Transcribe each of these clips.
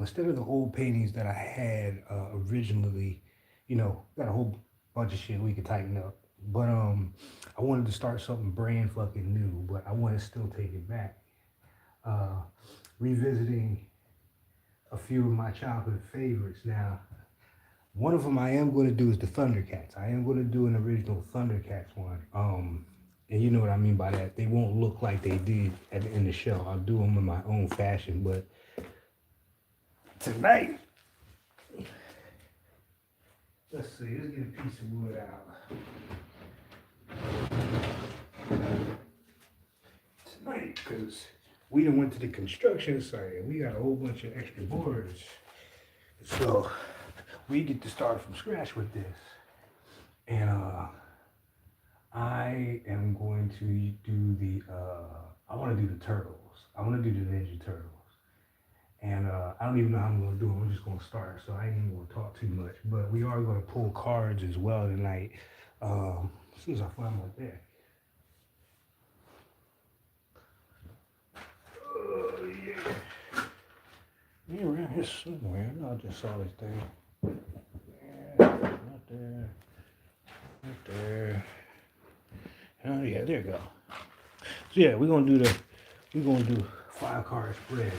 instead of the old paintings that I had originally, got a whole bunch of shit we could tighten up. But I wanted to start something brand fucking new, but I want to still take it back. Uh, Revisiting a few of my childhood favorites. Now, one of them I am going to do is the Thundercats. I am going to do an original Thundercats one. And you know what I mean by that. They won't look like they did in the show. I'll do them in my own fashion. But tonight, let's see. Let's get a piece of wood out. Tonight, because we done went to the construction site and we got a whole bunch of extra boards. So we get to start from scratch with this. And I am going to do I want to do the turtles. I want to do the Ninja Turtles. And I don't even know how I'm going to do it. I'm just going to start. So I ain't even going to talk too much. But we are going to pull cards as well tonight. As soon as I find my deck. Oh, yeah. Yeah, around here somewhere. I just saw this thing. Yeah, not there. Right there. Oh yeah, there you go. So yeah, we're gonna do 5 card spread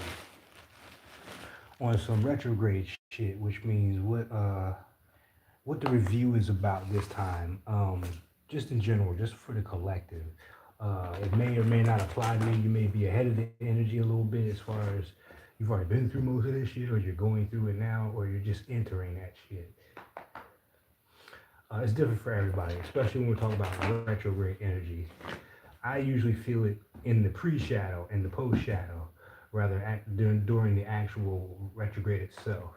on some retrograde shit, which means what the review is about this time. Just in general, just for the collective. It may or may not apply to you. You may be ahead of the energy a little bit as far as you've already been through most of this shit, or you're going through it now, or you're just entering that shit. It's different for everybody, especially when we're talking about retrograde energy. I usually feel it in the pre-shadow and the post-shadow, rather during the actual retrograde itself.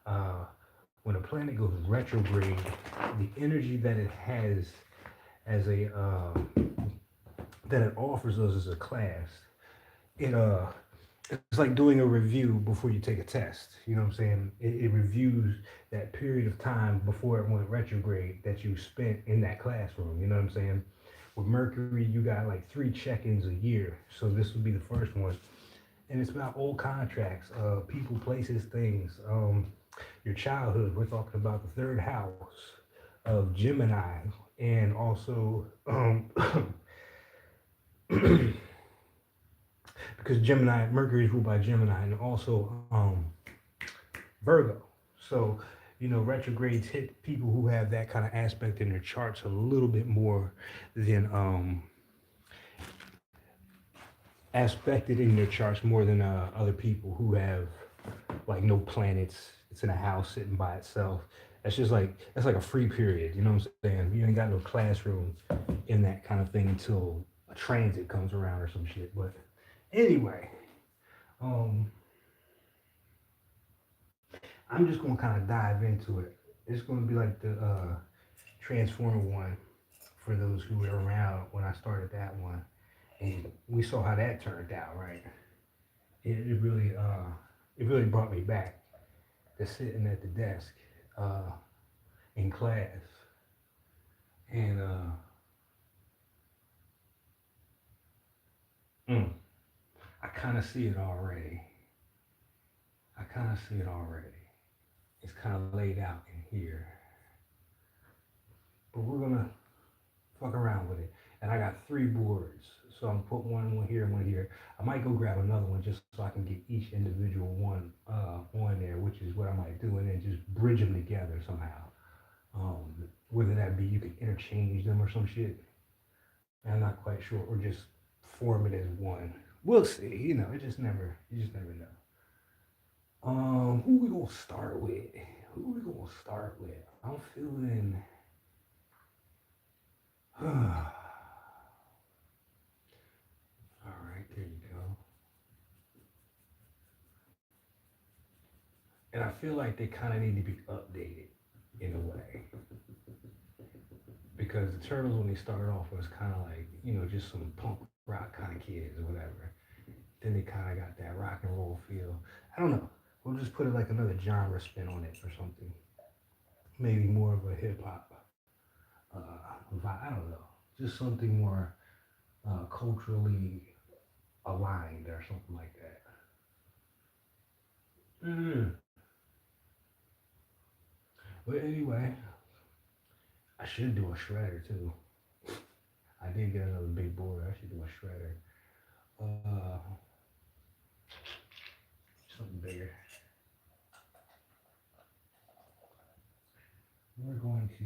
Uh, when a planet goes retrograde, the energy that it has as a that it offers us as a class, it it's like doing a review before you take a test. You know what I'm saying? It reviews that period of time before it went retrograde that you spent in that classroom. You know what I'm saying? With Mercury, you got like 3 check-ins a year, so this would be the first one, and it's about old contracts, people, places, things, your childhood. We're talking about the third house of Gemini, and also because Gemini, Mercury is ruled by Gemini, and also Virgo. So, retrogrades hit people who have that kind of aspect in their charts a little bit more than aspected in their charts more than other people who have like no planets. It's in a house sitting by itself. That's like a free period. You know what I'm saying? You ain't got no classroom in that kind of thing until a transit comes around or some shit. But anyway, um, I'm just gonna kind of dive into it. It's gonna be like the Transformer one for those who were around when I started that one, and we saw how that turned out, right? It really brought me back to sitting at the desk uh, in class, and mm, I kind of see it already. I kind of see it already. It's kind of laid out in here, but we're gonna fuck around with it. And I got 3 boards, so I'm put one here, and one here. I might go grab another one just so I can get each individual one on there, which is what I might do, and then just bridge them together somehow. Whether that be you can interchange them or some shit. I'm not quite sure, or just form it as one. We'll see. You just never know. Who we gonna start with? Who we gonna start with? I'm feeling. All right, there you go. And I feel like they kind of need to be updated in a way because the Turtles when they started off was kind of like just some punk rock kind of kids or whatever. Then they kind of got that rock and roll feel. I don't know. We'll just put it like another genre spin on it or something. Maybe more of a hip hop vibe. I don't know. Just something more culturally aligned or something like that. Mm. But anyway, I should do a shredder too. I did get another big board. I should do a shredder. Uh, Something bigger. We're going to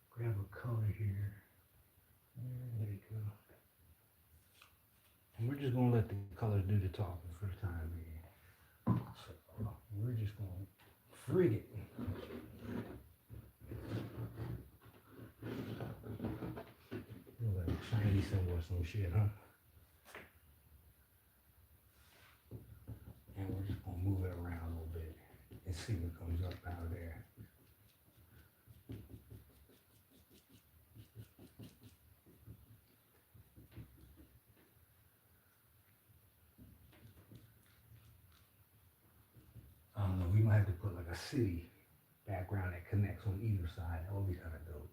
grab a color here. There you go. And we're just gonna let the colors do the talking for the time being. So we're just gonna frig it. Like a shiny symbol or some shit, huh? And we're just gonna move it around a little bit and see what comes up out of there. I don't know, we might have to put like a city background that connects on either side. That would be kind of dope.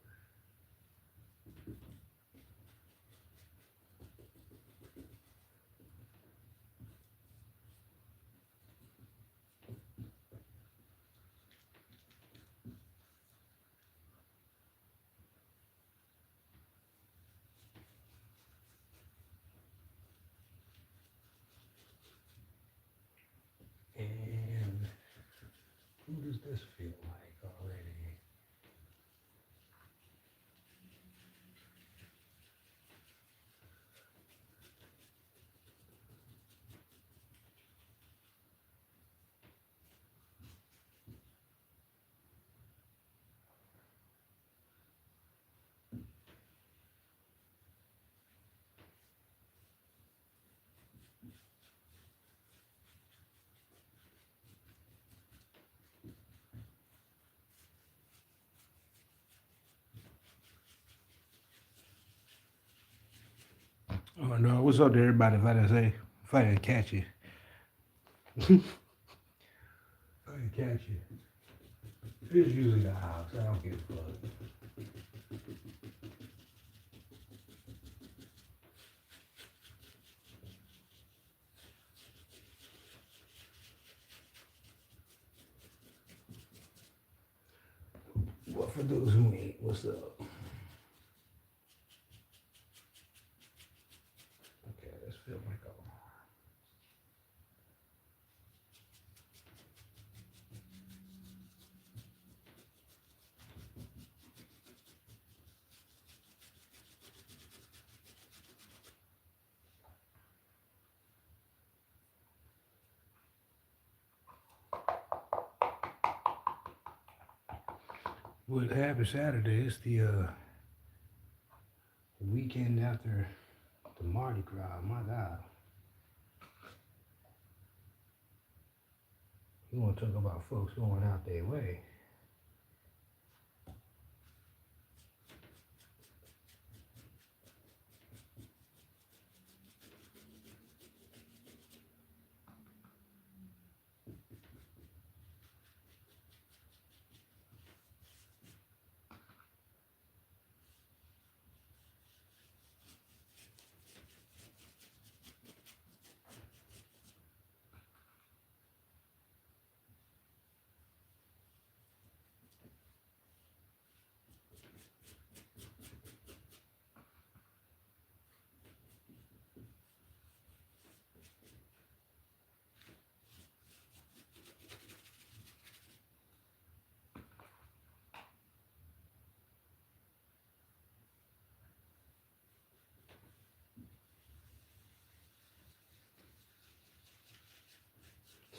And who does this feel like already? Oh no, what's up to everybody? If I didn't catch you. If I didn't catch you. It's usually the house. I don't give a fuck. Well, for those who ain't, what's up? Okay, let's feel like a. What happened Saturday is the weekend after the Mardi Gras. My God. You want to talk about folks going out their way.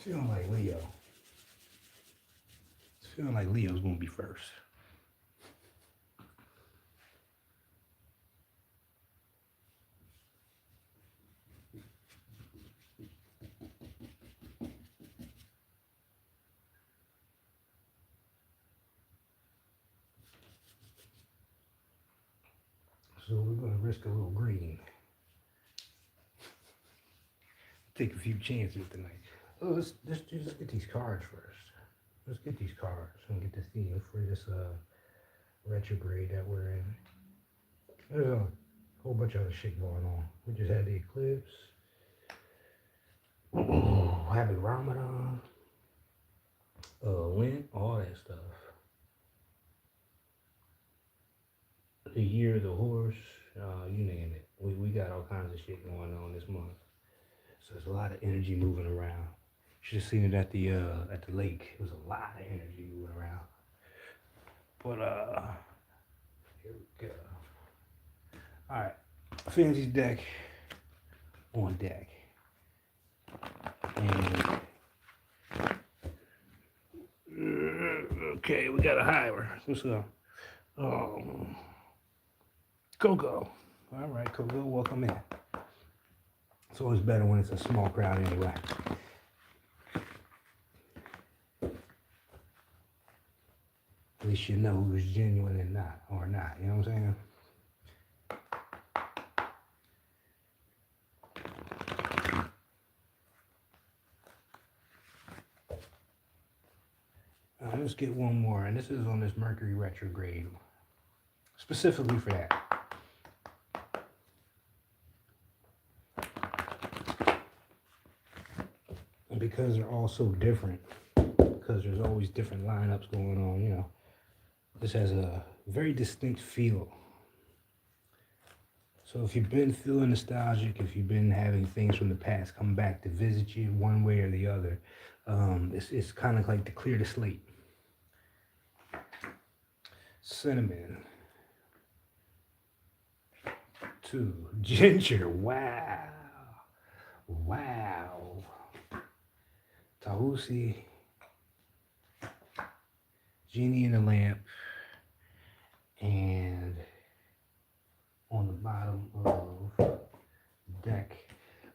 Feeling like Leo. It's feeling like Leo's gonna be first. So we're gonna risk a little green. Take a few chances tonight. Oh, let's get these cards first. Let's get these cards and get the theme for this retrograde that we're in. Whole bunch of other shit going on. We just had the eclipse. Happy Ramadan. Lent, all that stuff. The year of the horse, you name it. We got all kinds of shit going on this month. So there's a lot of energy moving around. Should have seen it at the lake. There was a lot of energy moving around. But here we go. Alright. Fancy's deck on deck. And okay, we got a hiver. What's up? Coco. All right, Coco, welcome in. It's always better when it's a small crowd anyway. At least you know who's genuine and not, or not. You know what I'm saying? Let's get one more, and this is on this Mercury retrograde, specifically for that. And because they're all so different, because there's always different lineups going on, you know, this has a very distinct feel. So if you've been feeling nostalgic, if you've been having things from the past come back to visit you one way or the other, it's kind of like to clear the slate. Cinnamon. 2. Ginger. Wow. Wow. Tahusi. Genie in the lamp. And on the bottom of the deck,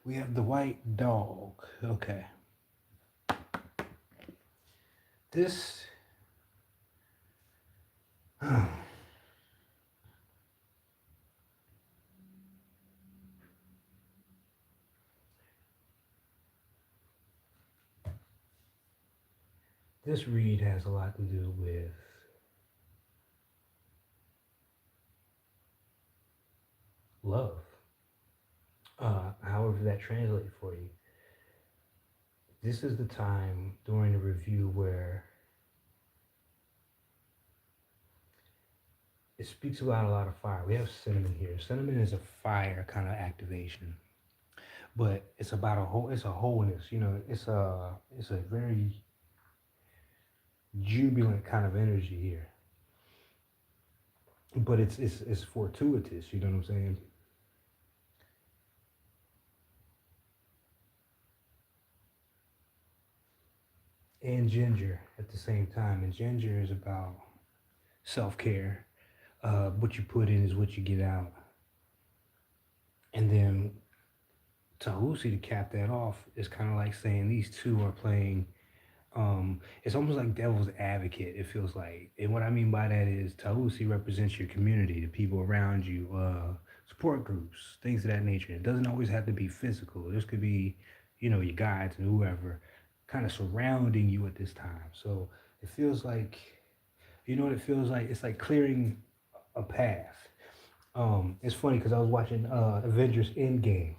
we have the white dog. Okay. This this read has a lot to do with love. However that translates for you. This is the time during the review where it speaks about a lot of fire. We have cinnamon here. Cinnamon is a fire kind of activation, but it's about it's a wholeness. You know, it's a very jubilant kind of energy here. But it's fortuitous. You know what I'm saying? And ginger at the same time. And ginger is about self-care. What you put in is what you get out. And then Tahusi, to cap that off, is kind of like saying these two are playing, it's almost like devil's advocate, it feels like. And what I mean by that is Tahusi represents your community, the people around you, support groups, things of that nature. It doesn't always have to be physical. This could be, you know, your guides and whoever kind of surrounding you at this time. So it feels like, you know what it feels like? It's like clearing a path. It's funny because I was watching Avengers Endgame,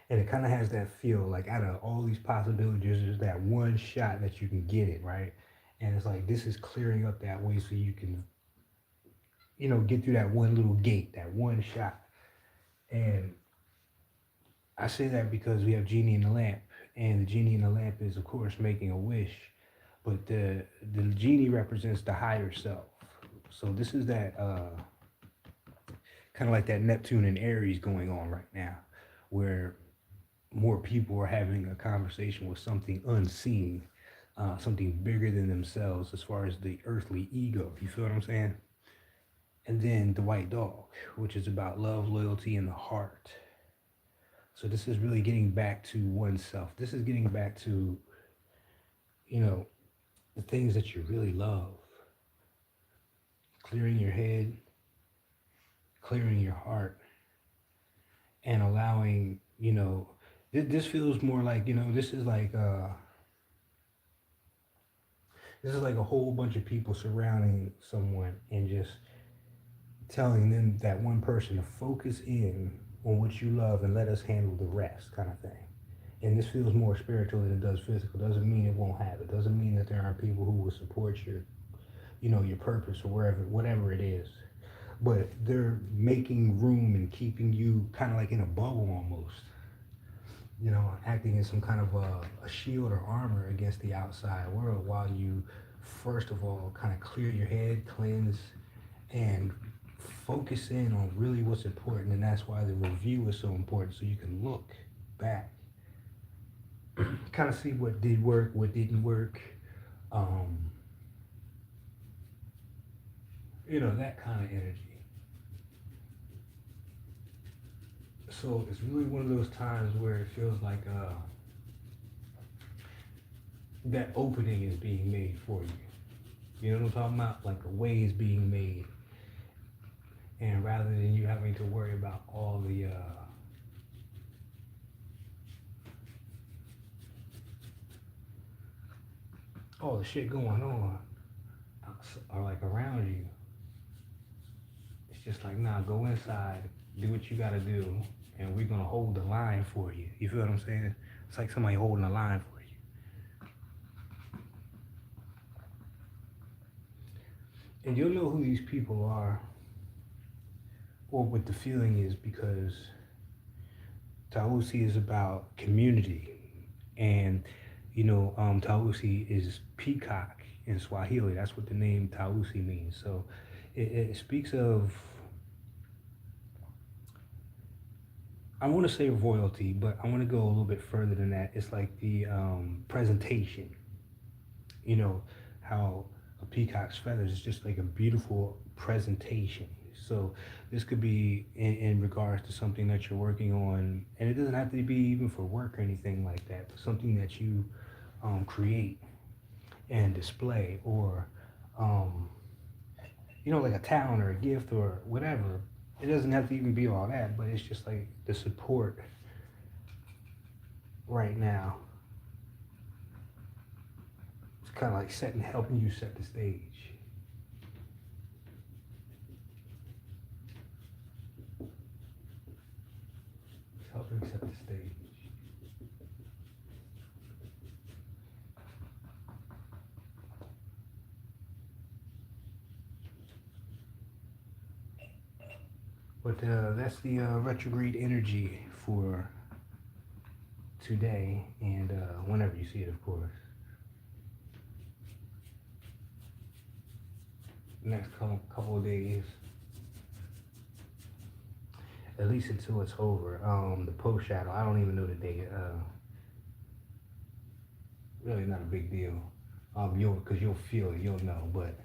and it kind of has that feel like out of all these possibilities, there's that one shot that you can get it, right? And it's like this is clearing up that way so you can, you know, get through that one little gate, that one shot. And I say that because we have Genie in the lamp, and the Genie in the lamp is, of course, making a wish, but the Genie represents the higher self. So this is that kind of like that Neptune and Aries going on right now, where more people are having a conversation with something unseen, something bigger than themselves as far as the earthly ego. You feel what I'm saying? And then the white dog, which is about love, loyalty, and the heart. So this is really getting back to oneself. This is getting back to, you know, the things that you really love. Clearing your head, clearing your heart, and allowing, you know, this feels more like, you know, this is like a whole bunch of people surrounding someone and just telling them, that one person, to focus in on what you love and let us handle the rest, kind of thing. And this feels more spiritual than it does physical. Doesn't mean it won't have it. Doesn't mean that there aren't people who will support your purpose or whatever it is. But they're making room and keeping you kind of like in a bubble almost. Acting as some kind of a shield or armor against the outside world while you, first of all, kind of clear your head, cleanse, and focus in on really what's important. And that's why the review is so important, so you can look back, kind of see what did work, what didn't work, um, that kind of energy. So it's really one of those times where it feels like that opening is being made for you. You know what I'm talking about? Like a way is being made. And rather than you having to worry about all the shit going on or like around you, it's just like, nah, go inside, do what you gotta do, and we're gonna hold the line for you. You feel what I'm saying? It's like somebody holding the line for you. And you'll know who these people are, or what the feeling is, because Tausi is about community. And, Tausi is peacock in Swahili. That's what the name Tausi means. So it speaks of, I want to say royalty, but I want to go a little bit further than that. It's like the presentation. How a peacock's feathers is just like a beautiful presentation. So this could be in regards to something that you're working on, and it doesn't have to be even for work or anything like that, but something that you create and display, or like a talent or a gift or whatever. It doesn't have to even be all that, but it's just like the support right now. It's kind of like helping you set the stage. It's helping set the stage. But that's the retrograde energy for today, and whenever you see it, of course. The next couple of days, at least until it's over. The post shadow, I don't even know the date. Really not a big deal. Because you'll feel it, you'll know, but.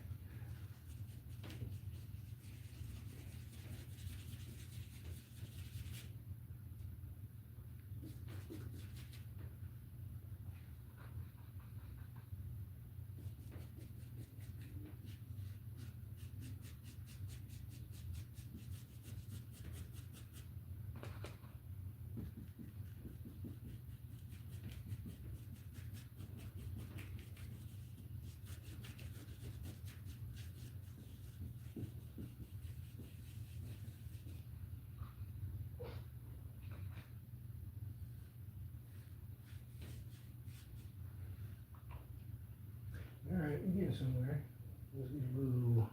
Alright, we're getting somewhere. Let's get a little blue.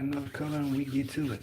another color and we get to it.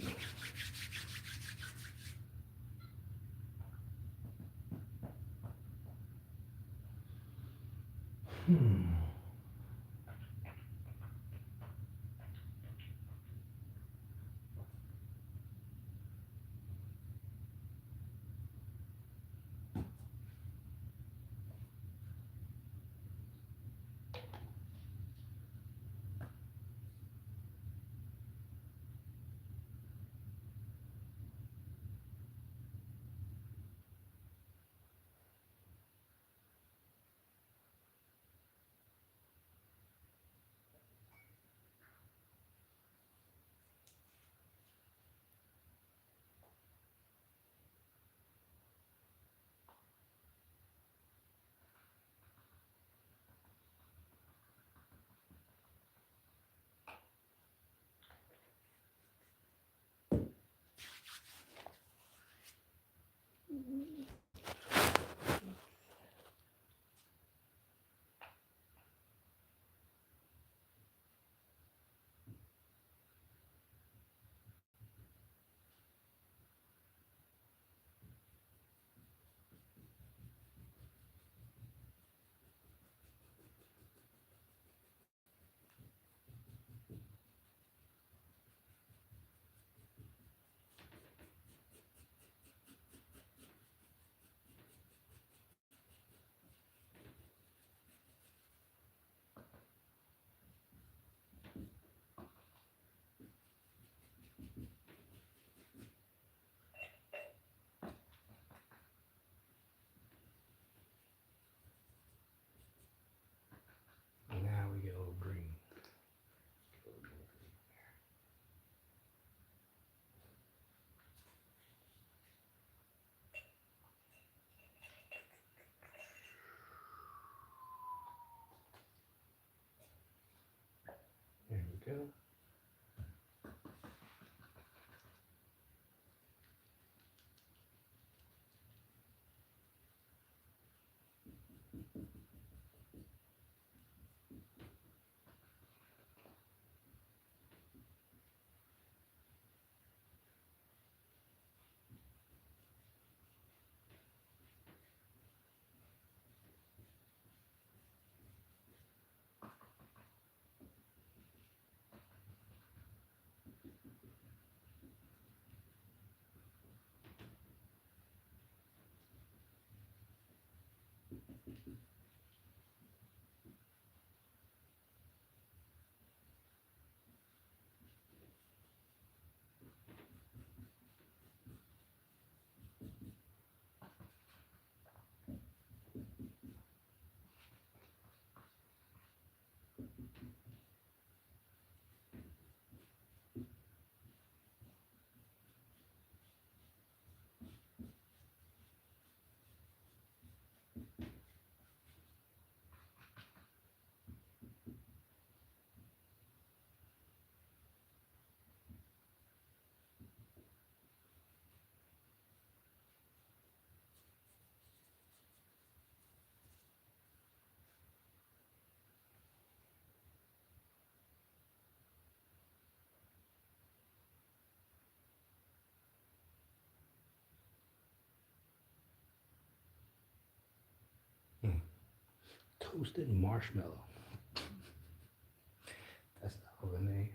Now we get a little green. There we go. Toasted marshmallow. That's the other name.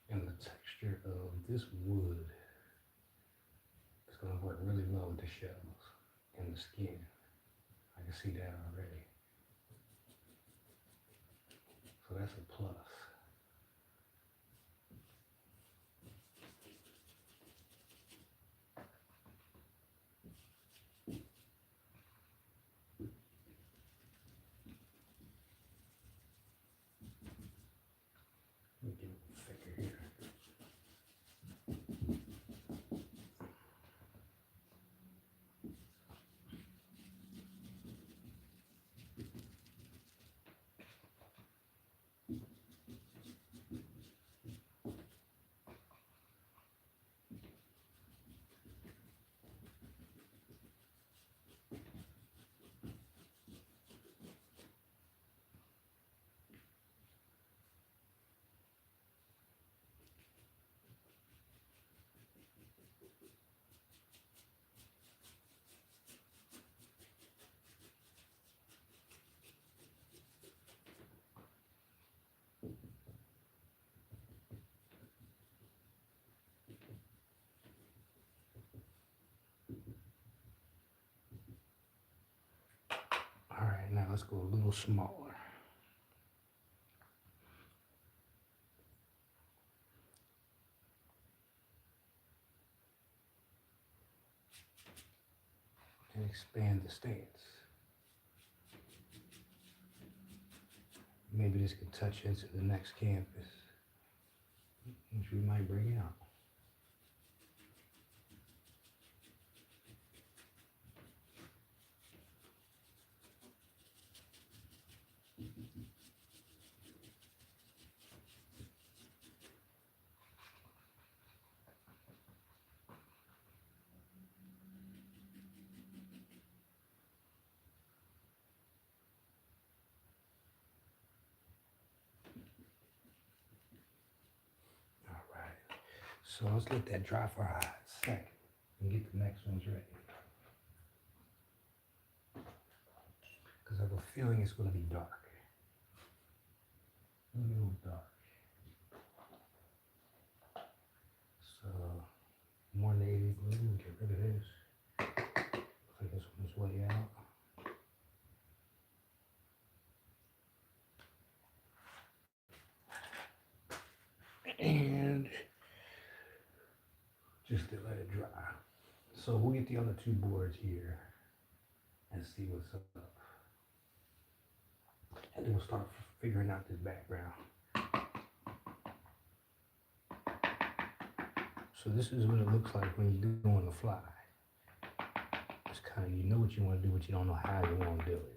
And the texture of this wood is going to work really well with the shells and the skin. I can see that already. So that's a plus. Let me get it thicker here. All right, now let's go a little smaller. And expand the stance. Maybe this could touch into the next canvas, which we might bring out. All right, so let's let that dry for a hot second and get the next ones ready. Because I have a feeling it's going to be dark. A little dark. So, more navy blue, get rid of this. Looks like this one's way out. And just to let it dry. So we'll get the other two boards here and see what's up. And then we'll start figuring out this background. So this is what it looks like when you're doing the fly. It's kind of, you know what you want to do, but you don't know how you want to do it.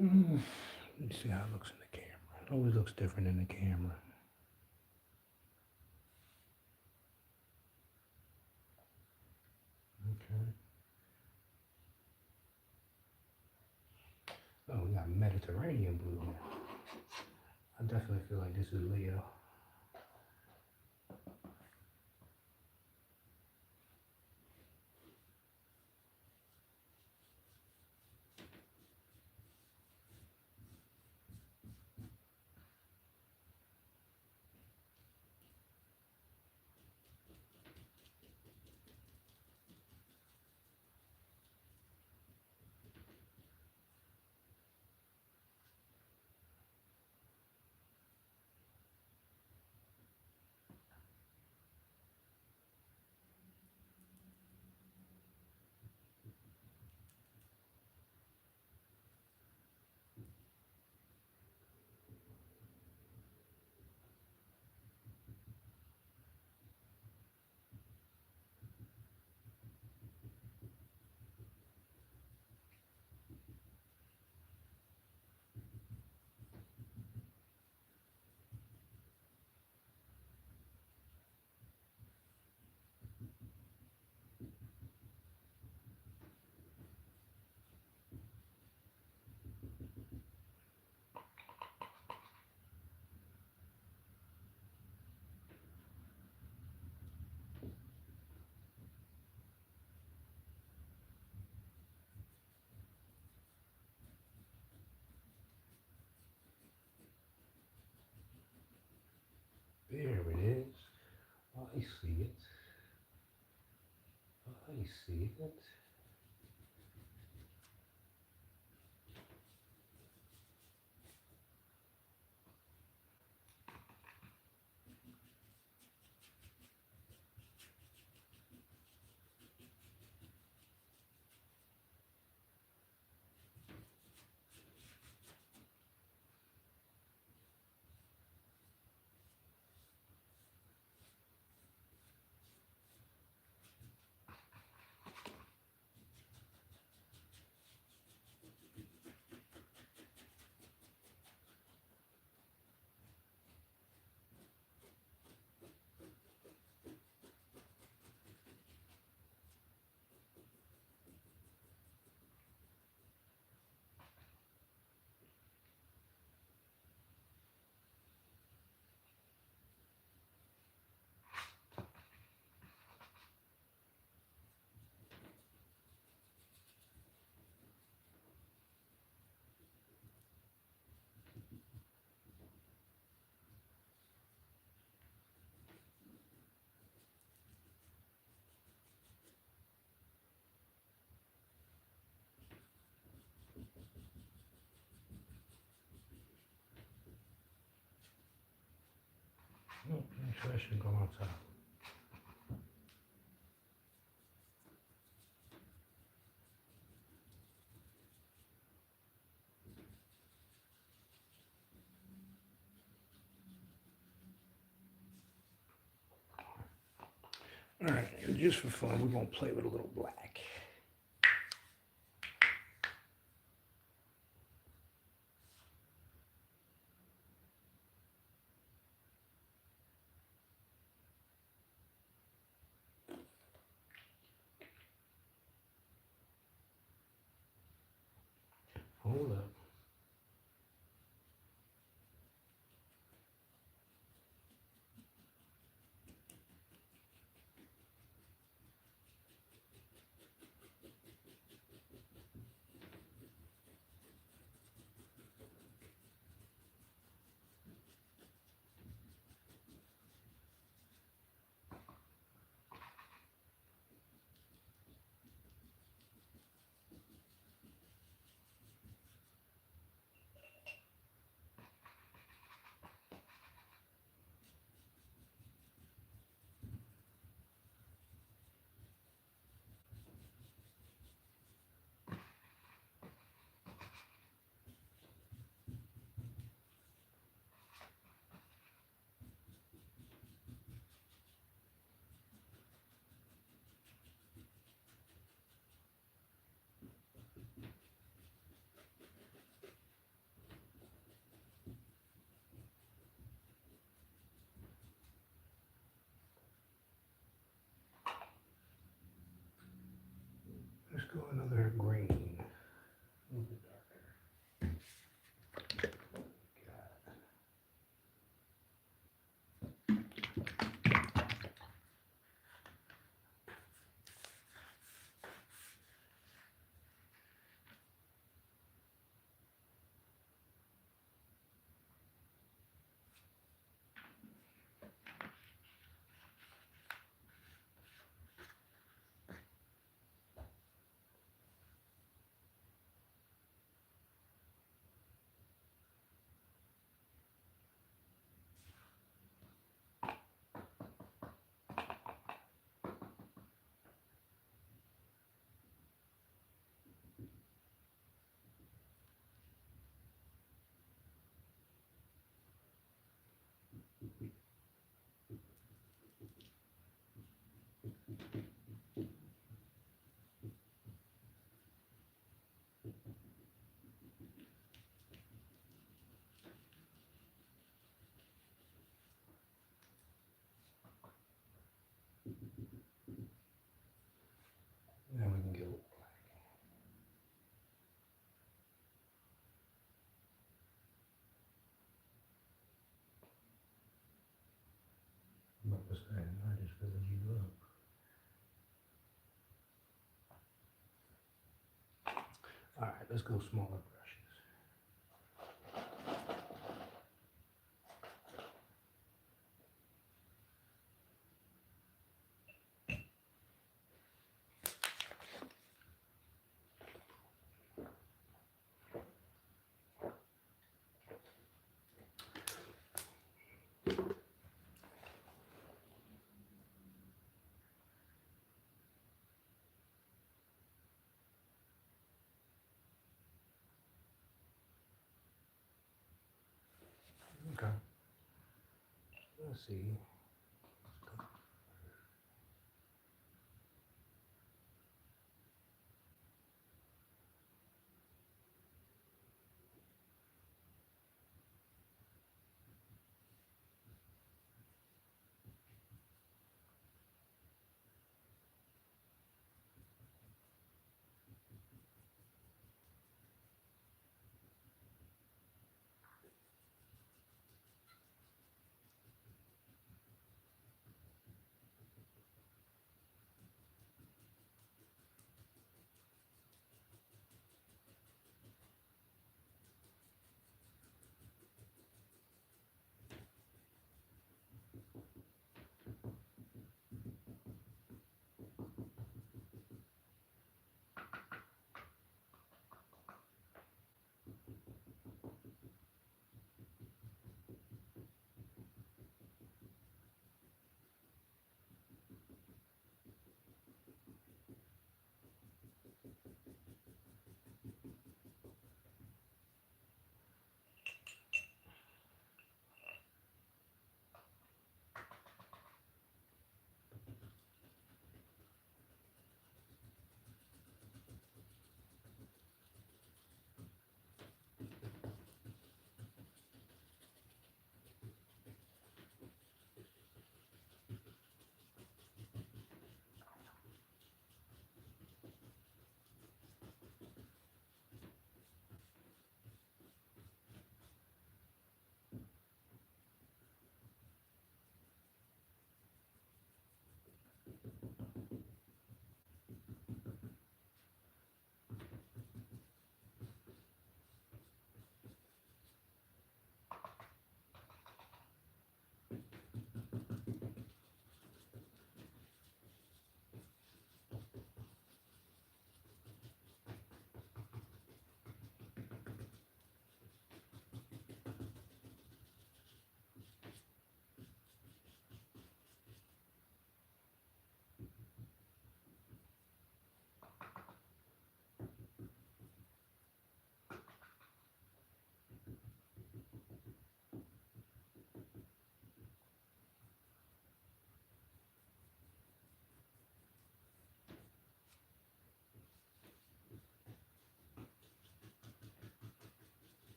Let me see how it looks in the camera. It always looks different in the camera. Okay. Oh, we got Mediterranean blue here. I definitely feel like this is Leo. There it is. I see it. I see it. Oh, actually, I should go outside. All right, and just for fun, we're gonna play with a little black. Hold up. go another green. A little bit darker. Now we can go. About to say, I just filled you up. All right, let's go smaller brushes. Okay. Let's see.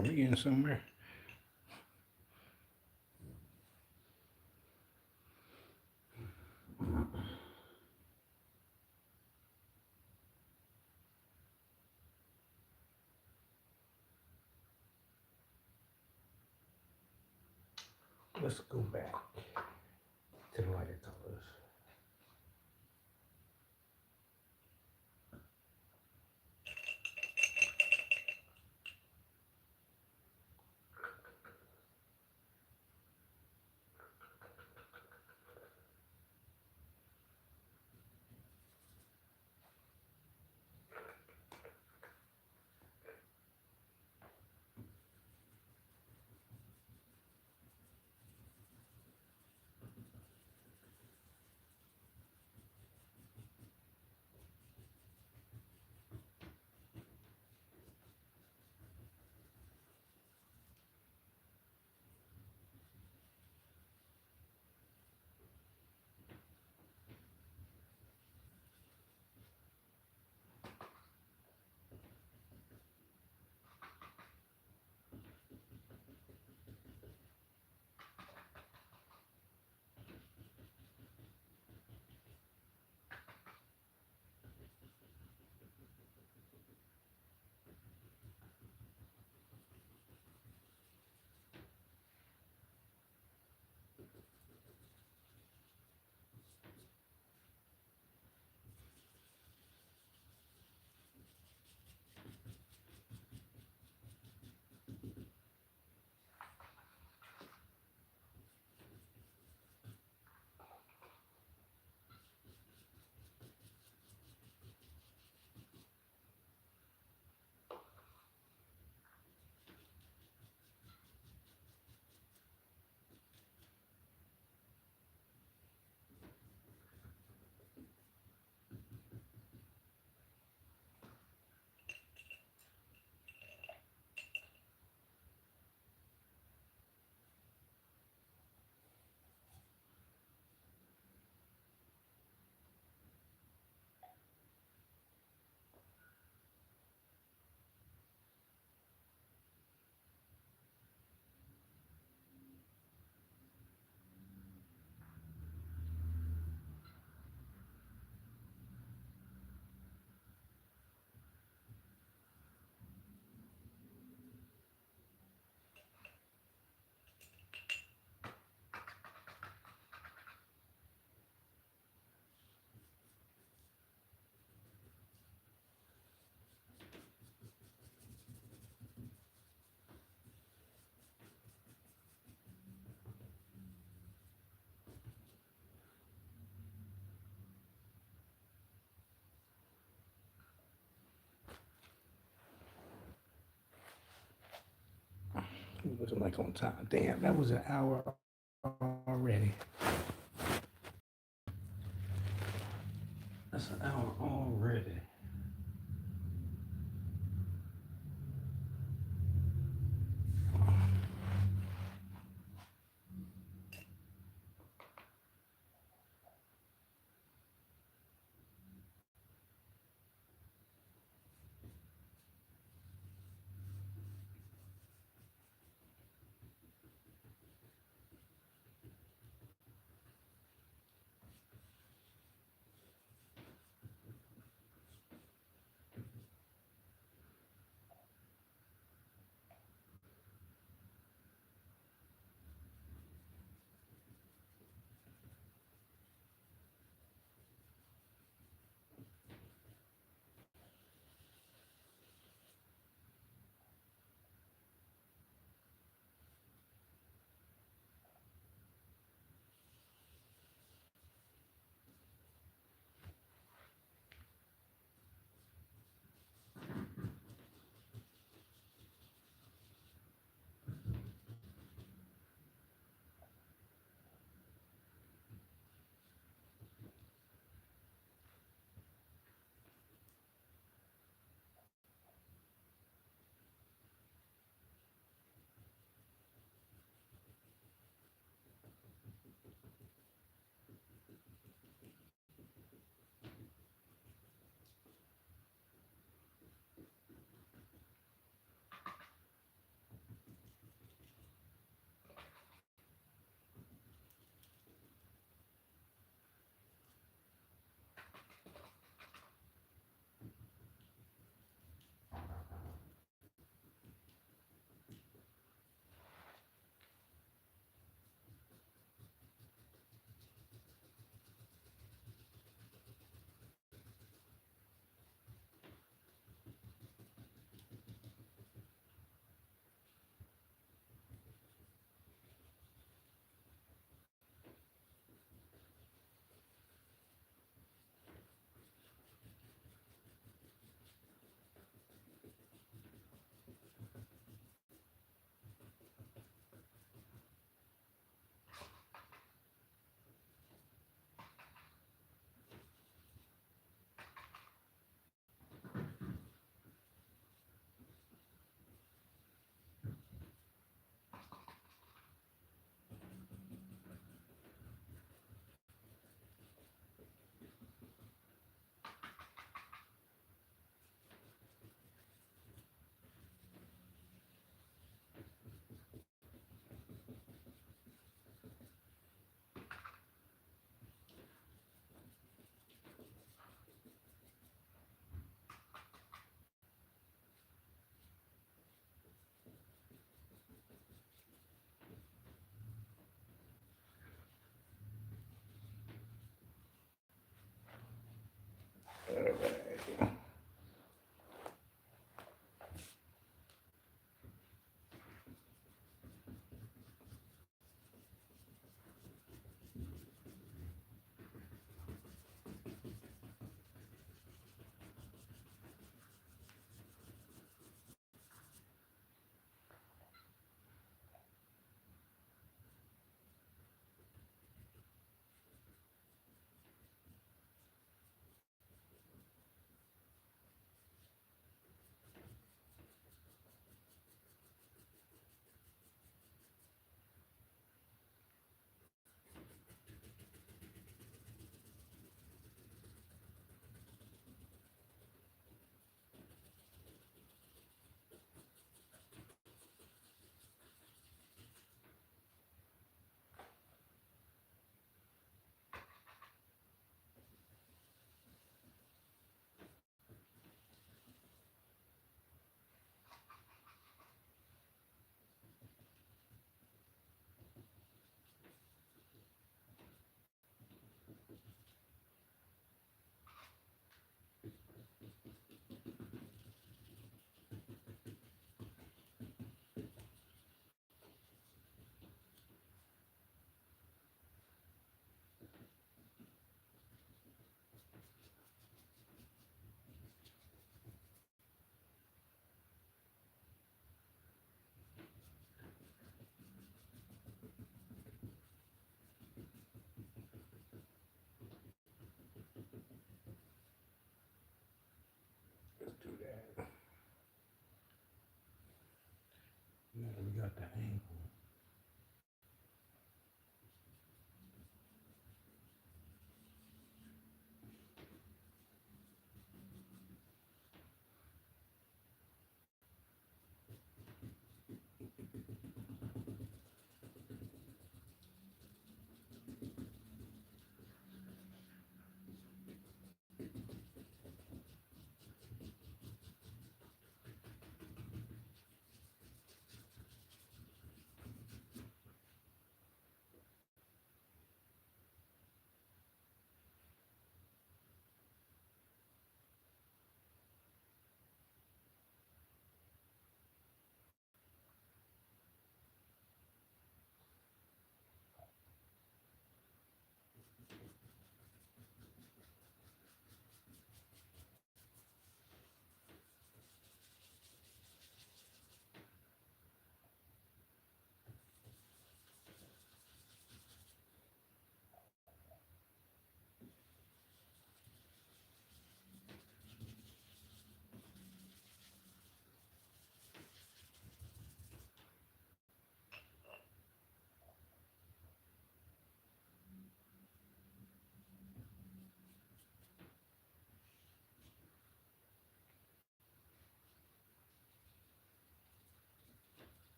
Are we in somewhere? Let's go back to the lighter colors. Looking like on time. Damn, that was an hour already. That's an hour already.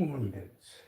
more minutes.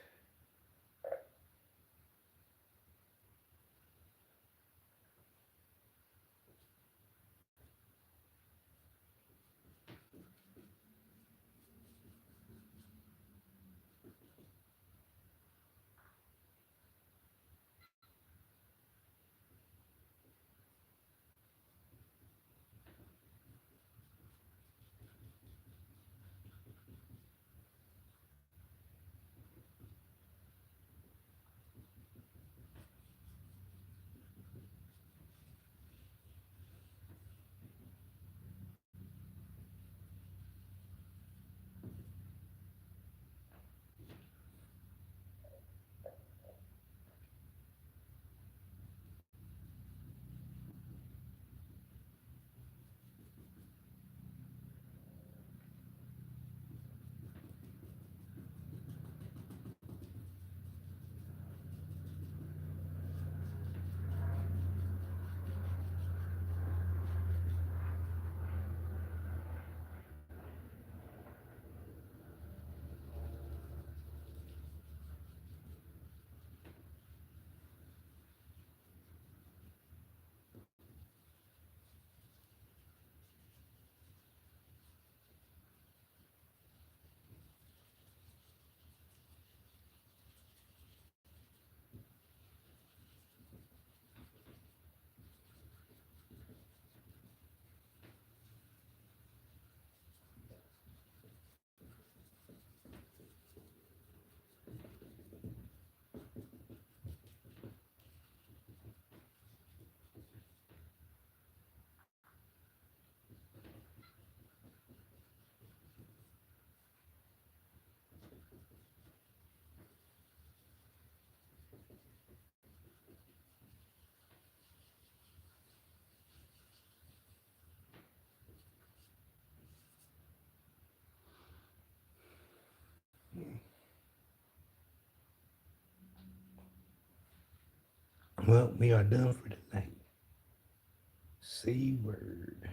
Well, we are done for tonight. C word.